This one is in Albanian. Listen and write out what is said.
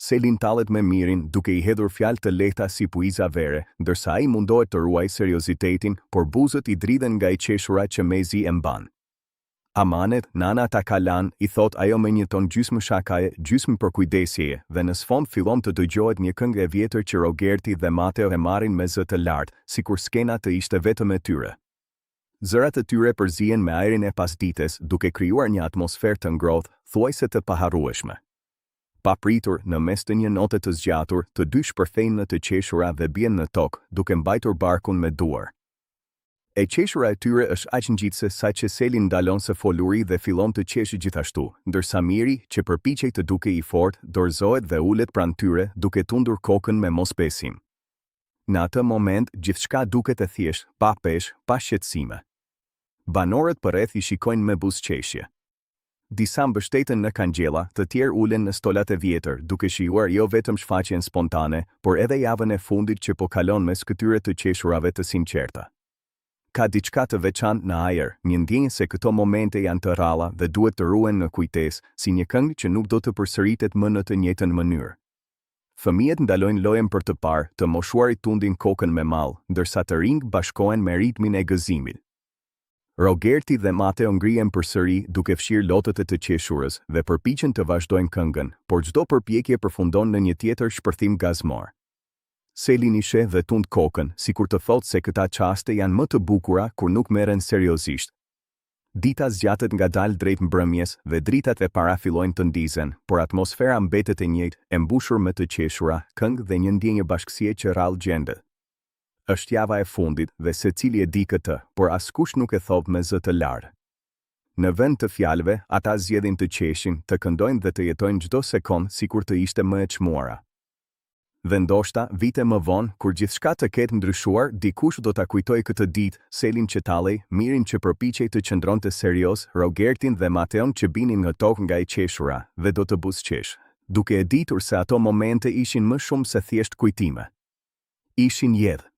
Selin tallet me Mirin duke i hedhur fjalë të lehta si puiza vere, ndërsa ai mundohet të ruaj seriozitetin, por buzët i dridhen nga I qeshura që mezi e mban. Amanet, nana ta Kalan, I thot ajo me një ton gjysmë shakaje, gjysmë për kujdesjeje, dhe në sfond fillon të dëgjohet një këngë e vjetër që Rogerti dhe Mateo e marrin me zë të lartë, sikur skena të ishte vetëm e tyre. Zërat e tyre përzihen me ajrin e pasdites, duke krijuar një atmosferë të ngrohtë, thuajse të paharrueshme. Papritur, në mes të një note të zgjatur, të dy shpërthejnë në të qeshura dhe bien në tokë, duke mbajtur barkun me duar. E qeshura e tyre është aq ngjitse sa që Selin ndalon se foluri dhe fillon të qeshë gjithashtu, ndërsa Miri, që përpiqej të duke I fortë, dorëzohet dhe ulet pranë tyre duke tundur kokën me mosbesim. Në atë moment, gjithçka duket e thjeshtë, pa peshë, pa shqetësime. Banorët përreth I shikojnë me buzëqeshje. Disa mbështeten në kangjella, të tjerë ulen në stolat e vjetër, duke shijuar jo vetëm shfaqjen spontane, por edhe javën e fundit që po kalon mes këtyre të qeshurave të sinqerta. Ka diçka të veçantë në ajër, një ndjenjë se këto momente janë të rralla dhe duhet të ruhen në kujtesë, si një këngë që nuk do të përsëritet më në të njëjtën mënyrë. Fëmijët ndalojnë lojën për të parë, të moshuarit tundin kokën me mall, ndërsa të rinj bashkohen me ritmin e gëzimit. Rogerti dhe Mateo ngrihen përsëri duke fshirë lotët e të qeshurës dhe përpiqen të vazhdojnë këngën, por çdo përpjekje përfundon në një tjetër shpërthim gazmor. Selin I sheh dhe tund kokën, sikur të thotë se këta çaste janë më të bukura kur nuk merren seriozisht. Dita zgjatet ngadalë drejt mbrëmjes dhe dritat e para fillojnë të ndizen, por atmosfera mbetet e njëjtë, e mbushur me të qeshura, këngë dhe një ndjenjë bashkësie që rrall gjendet. Është java e fundit dhe secili e di këtë, por askush nuk e thot me zë të lartë. Në vend të fjalëve, ata zgjedhin të qeshin, të këndojnë dhe të jetojnë çdo sekond sikur të ishte më e çmuara. Dhe ndoshta, vite më vonë, kur gjithçka të ketë ndryshuar, dikush do ta kujtojë këtë ditë, Selin që tallej, Mirin që përpiqej të qëndronte serioz, Rogertin dhe Mateon që binin në tokë nga I qeshura, dhe do të buzëqesh, duke e ditur se ato momente ishin më shumë se thjesht kujtime. Ishin jedhë.